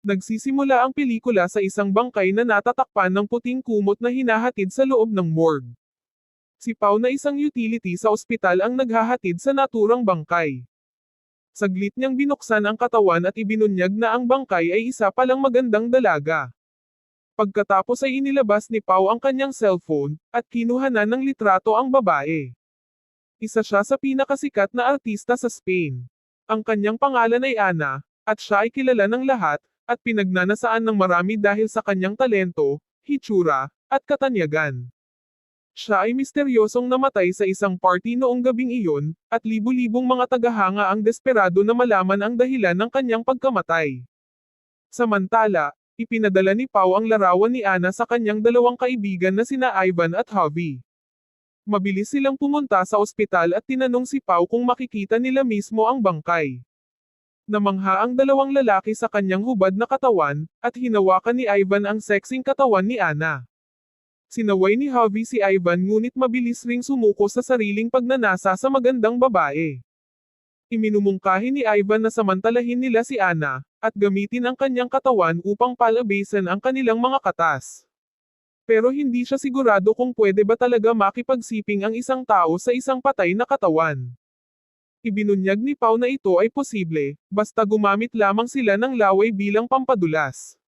Nagsisimula ang pelikula sa isang bangkay na natatakpan ng puting kumot na hinahatid sa loob ng morgue. Si Pau na isang utility sa ospital ang naghahatid sa naturang bangkay. Saglit niyang binuksan ang katawan at ibinunyag na ang bangkay ay isa palang magandang dalaga. Pagkatapos ay inilabas ni Pau ang kanyang cellphone, at kinuhanan ng litrato ang babae. Isa siya sa pinakasikat na artista sa Spain. Ang kanyang pangalan ay Ana, at siya ay kilala ng lahat, at pinagnanasaan ng marami dahil sa kanyang talento, hitsura, at katanyagan. Siya ay misteryosong namatay sa isang party noong gabing iyon, at libu-libong mga tagahanga ang desperado na malaman ang dahilan ng kanyang pagkamatay. Samantala, ipinadala ni Pau ang larawan ni Ana sa kanyang dalawang kaibigan na sina Ivan at Javi. Mabilis silang pumunta sa ospital at tinanong si Pau kung makikita nila mismo ang bangkay. Namangha ang dalawang lalaki sa kanyang hubad na katawan, at hinawakan ni Ivan ang sexing katawan ni Ana. Sinaway ni Javi si Ivan ngunit mabilis ring sumuko sa sariling pagnanasa sa magandang babae. Iminumungkahi ni Ivan na samantalahin nila si Ana, at gamitin ang kanyang katawan upang palabasan ang kanilang mga katas. Pero hindi siya sigurado kung pwede ba talaga makipagsiping ang isang tao sa isang patay na katawan. Ibinunyag ni Pau na ito ay posible, basta gumamit lamang sila ng laway bilang pampadulas.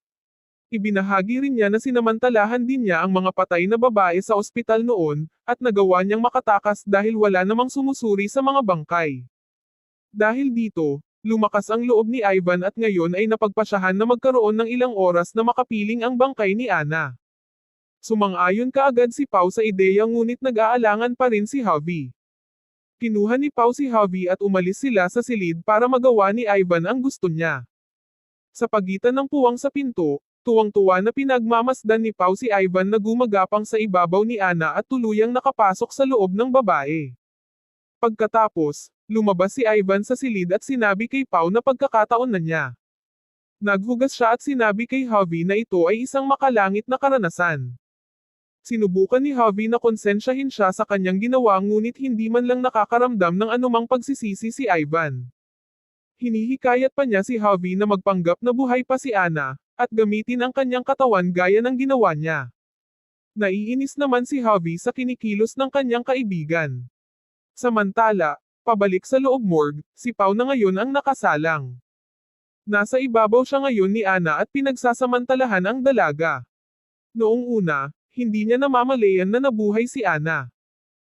Ibinahagi rin niya na sinamantalahan din niya ang mga patay na babae sa ospital noon, at nagawa niyang makatakas dahil wala namang sumusuri sa mga bangkay. Dahil dito, lumakas ang loob ni Ivan at ngayon ay napagpasyahan na magkaroon ng ilang oras na makapiling ang bangkay ni Ana. Sumang-ayon kaagad si Pau sa ideya ngunit nag-aalangan pa rin si Javi. Kinuha ni Pau si Javi at umalis sila sa silid para magawa ni Ivan ang gusto niya. Sa pagitan ng puwang sa pinto, tuwang-tuwa na pinagmamasdan ni Pau si Ivan na gumagapang sa ibabaw ni Ana at tuluyang nakapasok sa loob ng babae. Pagkatapos, lumabas si Ivan sa silid at sinabi kay Pau na pagkakataon na niya. Naghugas siya at sinabi kay Javi na ito ay isang makalangit na karanasan. Sinubukan ni Javi na konsensyahin siya sa kanyang ginawa ngunit hindi man lang nakakaramdam ng anumang pagsisisi si Ivan. Hinihikayat pa niya si Javi na magpanggap na buhay pa si Ana, at gamitin ang kanyang katawan gaya ng ginawa niya. Naiinis naman si Javi sa kinikilos ng kanyang kaibigan. Samantala, pabalik sa loob morgue, si Pau na ngayon ang nakasalang. Nasa ibabaw siya ngayon ni Ana at pinagsasamantalahan ang dalaga. Noong una, hindi niya namamalayan na nabuhay si Ana.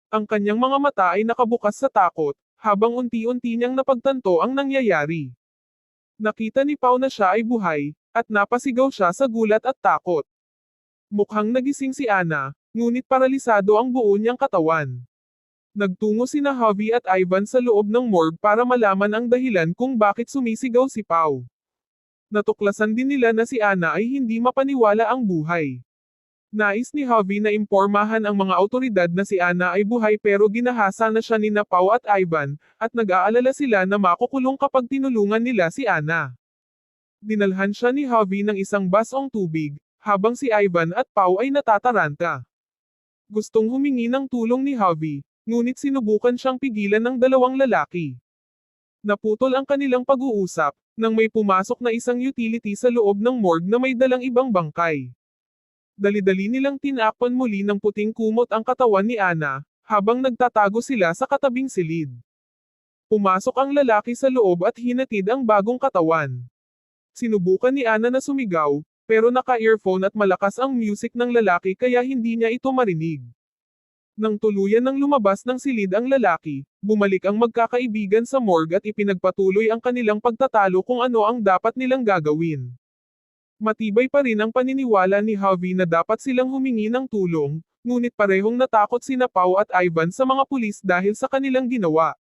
Ang kanyang mga mata ay nakabukas sa takot, habang unti-unti niyang napagtanto ang nangyayari. Nakita ni Pau na siya ay buhay, at napasigaw siya sa gulat at takot. Mukhang nagising si Ana, ngunit paralisado ang buo niyang katawan. Nagtungo sina Javi at Ivan sa loob ng morgue para malaman ang dahilan kung bakit sumisigaw si Pau. Natuklasan din nila na si Ana ay hindi mapaniwala ang buhay. Nais ni Javi na impormahan ang mga awtoridad na si Ana ay buhay pero ginahasa na siya nina Pau at Ivan, at nag-aalala sila na makukulong kapag tinulungan nila si Ana. Dinalhan siya ni Javi ng isang basong tubig, habang si Ivan at Pau ay natataranta. Gustong humingi ng tulong ni Javi, ngunit sinubukan siyang pigilan ng dalawang lalaki. Naputol ang kanilang pag-uusap, nang may pumasok na isang utility sa loob ng morgue na may dalang ibang bangkay. Dali-dali nilang tinakpan muli ng puting kumot ang katawan ni Ana, habang nagtatago sila sa katabing silid. Pumasok ang lalaki sa loob at hinatid ang bagong katawan. Sinubukan ni Ana na sumigaw, pero naka-earphone at malakas ang music ng lalaki kaya hindi niya ito marinig. Nang tuluyan ng lumabas ng silid ang lalaki, bumalik ang magkakaibigan sa morgue at ipinagpatuloy ang kanilang pagtatalo kung ano ang dapat nilang gagawin. Matibay pa rin ang paniniwala ni Javi na dapat silang humingi ng tulong, ngunit parehong natakot sina Pau at Ivan sa mga pulis dahil sa kanilang ginawa.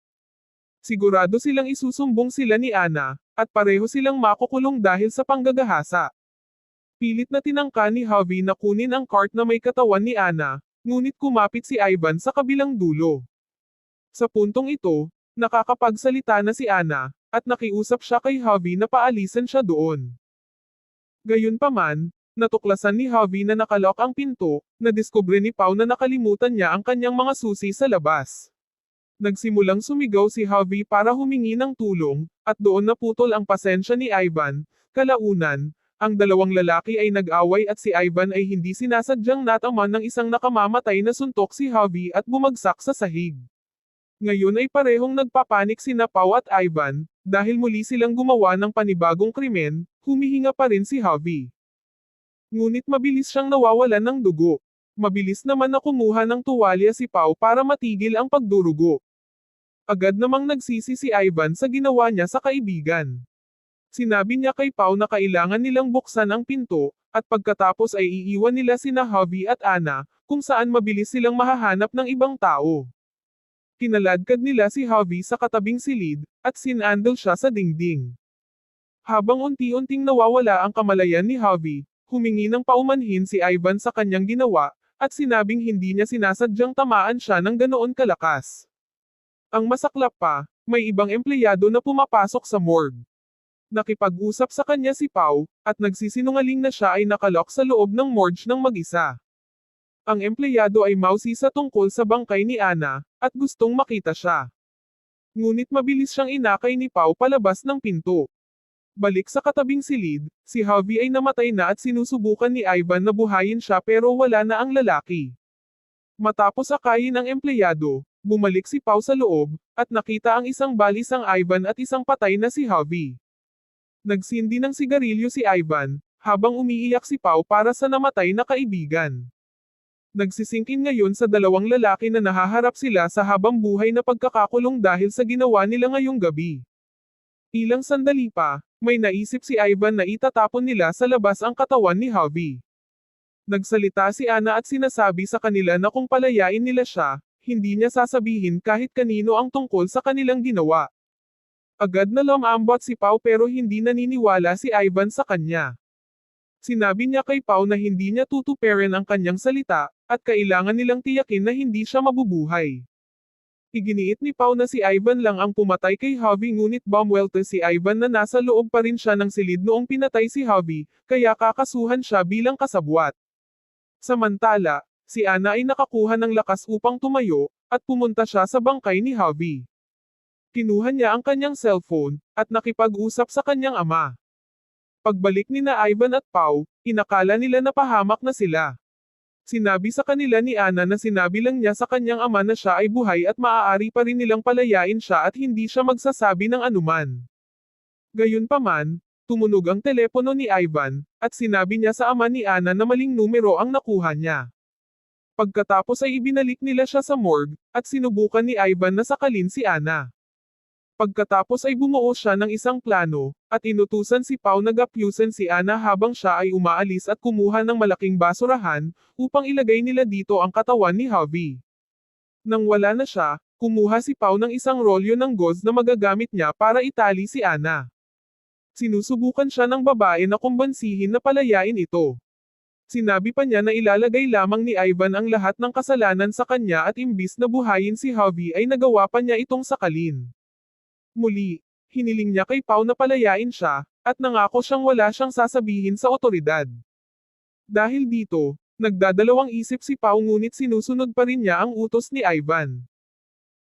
Sigurado silang isusumbong sila ni Ana, at pareho silang makukulong dahil sa panggagahasa. Pilit na tinangka ni Javi na kunin ang cart na may katawan ni Ana, ngunit kumapit si Ivan sa kabilang dulo. Sa puntong ito, nakakapagsalita na si Ana, at nakiusap siya kay Javi na paalisan siya doon. Gayunpaman, natuklasan ni Javi na nakalock ang pinto, nadiskubre ni Pau na nakalimutan niya ang kanyang mga susi sa labas. Nagsimulang sumigaw si Javi para humingi ng tulong, at doon naputol ang pasensya ni Ivan. Kalaunan, Ang dalawang lalaki ay nag-away at si Ivan ay hindi sinasadyang nataman ng isang nakamamatay na suntok si Javi at bumagsak sa sahig. Ngayon ay parehong nagpapanik sina Pau at Ivan, dahil muli silang gumawa ng panibagong krimen, humihinga pa rin si Javi. Ngunit mabilis siyang nawawalan ng dugo. Mabilis naman na kumuha ng tuwalya si Pau para matigil ang pagdurugo. Agad namang nagsisi si Ivan sa ginawa niya sa kaibigan. Sinabi niya kay Pau na kailangan nilang buksan ang pinto, at pagkatapos ay iiwan nila sina Javi at Ana, kung saan mabilis silang mahahanap ng ibang tao. Kinaladkad nila si Javi sa katabing silid, at sinandal siya sa dingding. Habang unti-unting nawawala ang kamalayan ni Javi, humingi ng paumanhin si Ivan sa kanyang ginawa, at sinabing hindi niya sinasadyang tamaan siya ng ganoon kalakas. Ang masaklap pa, may ibang empleyado na pumapasok sa morgue. Nakipag-usap sa kanya si Pau, at nagsisinungaling na siya ay nakalok sa loob ng morgue ng mag-isa. Ang empleyado ay mausisa tungkol sa bangkay ni Ana, at gustong makita siya. Ngunit mabilis siyang inakay ni Pau palabas ng pinto. Balik sa katabing silid, si Javi ay namatay na at sinusubukan ni Ivan na buhayin siya pero wala na ang lalaki. Matapos akayin ang empleyado, bumalik si Pau sa loob, at nakita ang isang balisang Ivan at isang patay na si Javi. Nagsindi ng sigarilyo si Ivan, habang umiiyak si Pau para sa namatay na kaibigan. Nagsisingkin ngayon sa dalawang lalaki na nahaharap sila sa habang buhay na pagkakakulong dahil sa ginawa nila ngayong gabi. Ilang sandali pa, may naisip si Ivan na itatapon nila sa labas ang katawan ni Javi. Nagsalita si Ana at sinasabi sa kanila na kung palayain nila siya, hindi niya sasabihin kahit kanino ang tungkol sa kanilang ginawa. Agad na lumambot si Pau pero hindi naniniwala si Ivan sa kanya. Sinabi niya kay Pau na hindi niya tutuperin ang kanyang salita, at kailangan nilang tiyakin na hindi siya mabubuhay. Iginiit ni Pau na si Ivan lang ang pumatay kay Javi ngunit bumwelte si Ivan na nasa loob pa rin siya ng silid noong pinatay si Javi, kaya kakasuhan siya bilang kasabwat. Samantala, si Ana ay nakakuha ng lakas upang tumayo, at pumunta siya sa bangkay ni Javi. Kinuha niya ang kanyang cellphone, at nakipag-usap sa kanyang ama. Pagbalik ni na Ivan at Pau, inakala nila na pahamak na sila. Sinabi sa kanila ni Ana na sinabi lang niya sa kanyang ama na siya ay buhay at maaari pa rin nilang palayain siya at hindi siya magsasabi ng anuman. Gayunpaman, tumunog ang telepono ni Ivan, at sinabi niya sa ama ni Ana na maling numero ang nakuha niya. Pagkatapos ay ibinalik nila siya sa morgue, at sinubukan ni Ivan na sakalin si Ana. Pagkatapos ay bumuo siya ng isang plano, at inutusan si Pau na gapyusan si Ana habang siya ay umaalis at kumuha ng malaking basurahan, upang ilagay nila dito ang katawan ni Javi. Nang wala na siya, kumuha si Pau ng isang rolyo ng gauze na magagamit niya para itali si Ana. Sinusubukan siya ng babae na kumbansihin na palayain ito. Sinabi pa niya na ilalagay lamang ni Ivan ang lahat ng kasalanan sa kanya at imbis na buhayin si Javi ay nagawa pa niya itong sakalin. Muli, hiniling niya kay Pau na palayain siya, at nangako siyang wala siyang sasabihin sa otoridad. Dahil dito, nagdadalawang isip si Pau ngunit sinusunod pa rin niya ang utos ni Ivan.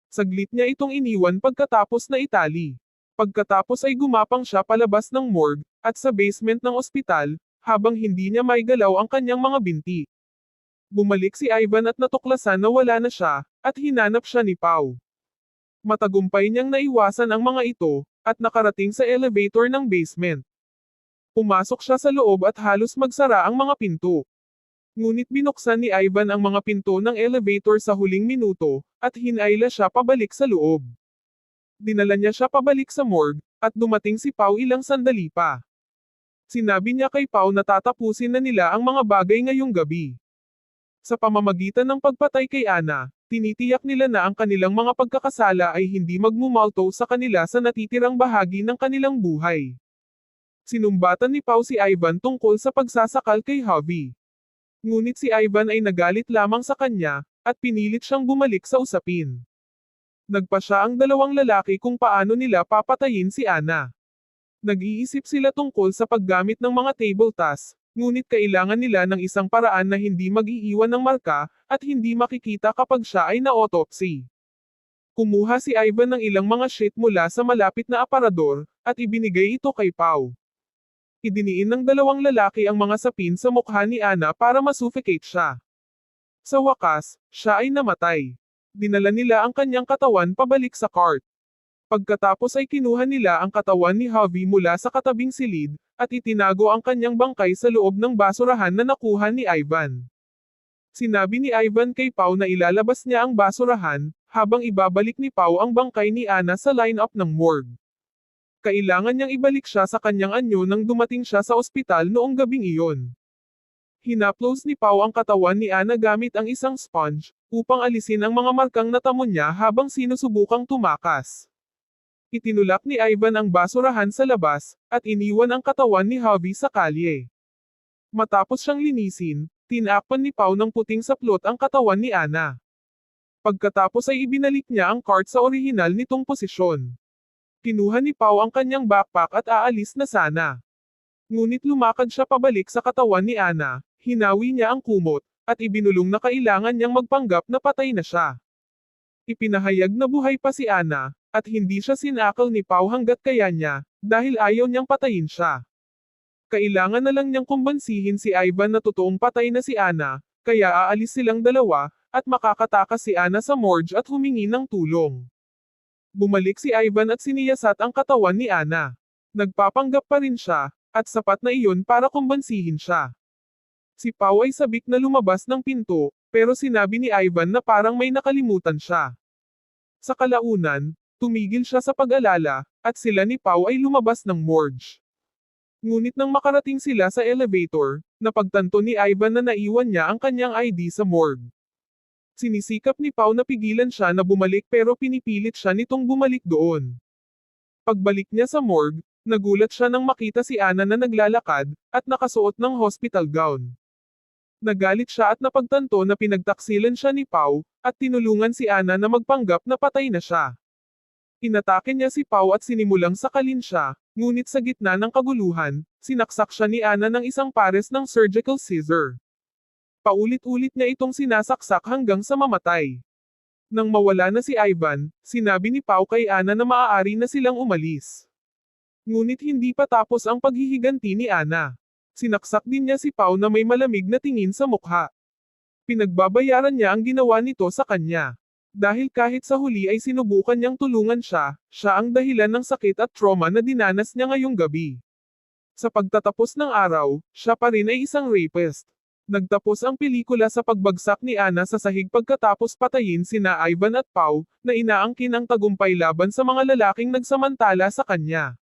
Saglit niya itong iniwan pagkatapos na itali. Pagkatapos ay gumapang siya palabas ng morgue, at sa basement ng ospital, habang hindi niya maigalaw ang kanyang mga binti. Bumalik si Ivan at natuklasan na wala na siya, at hinanap siya ni Pau. Matagumpay niyang naiwasan ang mga ito, at nakarating sa elevator ng basement. Pumasok siya sa loob at halos magsara ang mga pinto. Ngunit binuksan ni Ivan ang mga pinto ng elevator sa huling minuto, at hinayla siya pabalik sa loob. Dinala niya siya pabalik sa morgue, at dumating si Pau ilang sandali pa. Sinabi niya kay Pau na tatapusin na nila ang mga bagay ngayong gabi. Sa pamamagitan ng pagpatay kay Ana, tinitiyak nila na ang kanilang mga pagkakasala ay hindi magmumalto sa kanila sa natitirang bahagi ng kanilang buhay. Sinumbatan ni Pau si Ivan tungkol sa pagsasakal kay Javi. Ngunit si Ivan ay nagalit lamang sa kanya, at pinilit siyang bumalik sa usapin. Nagpa siya ang dalawang lalaki kung paano nila papatayin si Ana. Nag-iisip sila tungkol sa paggamit ng mga table tasks, ngunit kailangan nila ng isang paraan na hindi mag-iiwan ng marka, at hindi makikita kapag siya ay na-autopsy. Kumuha si Ivan ng ilang mga sheet mula sa malapit na aparador, at ibinigay ito kay Pau. Idiniin ng dalawang lalaki ang mga sapin sa mukha ni Ana para masuffocate siya. Sa wakas, siya ay namatay. Dinala nila ang kanyang katawan pabalik sa cart. Pagkatapos ay kinuha nila ang katawan ni Javi mula sa katabing silid, at itinago ang kanyang bangkay sa loob ng basurahan na nakuha ni Ivan. Sinabi ni Ivan kay Pau na ilalabas niya ang basurahan, habang ibabalik ni Pau ang bangkay ni Ana sa line-up ng morgue. Kailangan niyang ibalik siya sa kanyang anyo nang dumating siya sa ospital noong gabing iyon. Hinaplos ni Pau ang katawan ni Ana gamit ang isang sponge, upang alisin ang mga markang natamo niya habang sinusubukang tumakas. Itinulak ni Ivan ang basurahan sa labas, at iniwan ang katawan ni Javi sa kalye. Matapos siyang linisin, tinakpan ni Pau ng puting saplot ang katawan ni Ana. Pagkatapos ay ibinalik niya ang cart sa orihinal nitong posisyon. Kinuha ni Pau ang kanyang backpack at aalis na sana. Ngunit lumakad siya pabalik sa katawan ni Ana, hinawi niya ang kumot, at ibinulong na kailangan niyang magpanggap na patay na siya. Ipinahayag na buhay pa si Ana, at hindi siya sinakal ni Pau hanggat kaya niya, dahil ayaw niyang patayin siya. Kailangan na lang niyang kumbansihin si Ivan na totoong patay na si Ana, kaya aalis silang dalawa, at makakatakas si Ana sa morgue at humingi ng tulong. Bumalik si Ivan at siniyasat ang katawan ni Ana. Nagpapanggap pa rin siya, at sapat na iyon para kumbansihin siya. Si Pau ay sabik na lumabas ng pinto, pero sinabi ni Ivan na parang may nakalimutan siya. Sa kalaunan, tumigil siya sa pag-alala, at sila ni Pau ay lumabas ng morgue. Ngunit nang makarating sila sa elevator, napagtanto ni Ivan na naiwan niya ang kanyang ID sa morgue. Sinisikap ni Pau na pigilan siya na bumalik pero pinipilit siya nitong bumalik doon. Pagbalik niya sa morgue, nagulat siya nang makita si Ana na naglalakad, at nakasuot ng hospital gown. Nagalit siya at napagtanto na pinagtaksilan siya ni Pau, at tinulungan si Ana na magpanggap na patay na siya. Inatake niya si Pau at sinimulang sakalin siya, ngunit sa gitna ng kaguluhan, sinaksak siya ni Ana ng isang pares ng surgical scissor. Paulit-ulit niya itong sinasaksak hanggang sa mamatay. Nang mawala na si Ivan, sinabi ni Pau kay Ana na maaari na silang umalis. Ngunit hindi pa tapos ang paghihiganti ni Ana. Sinaksak din niya si Pau na may malamig na tingin sa mukha. Pinagbabayaran niya ang ginawa nito sa kanya. Dahil kahit sa huli ay sinubukan niyang tulungan siya, siya ang dahilan ng sakit at trauma na dinanas niya ngayong gabi. Sa pagtatapos ng araw, siya pa rin ay isang rapist. Nagtapos ang pelikula sa pagbagsak ni Ana sa sahig pagkatapos patayin sina Ivan at Pau, na inaangkin ang tagumpay laban sa mga lalaking nagsamantala sa kanya.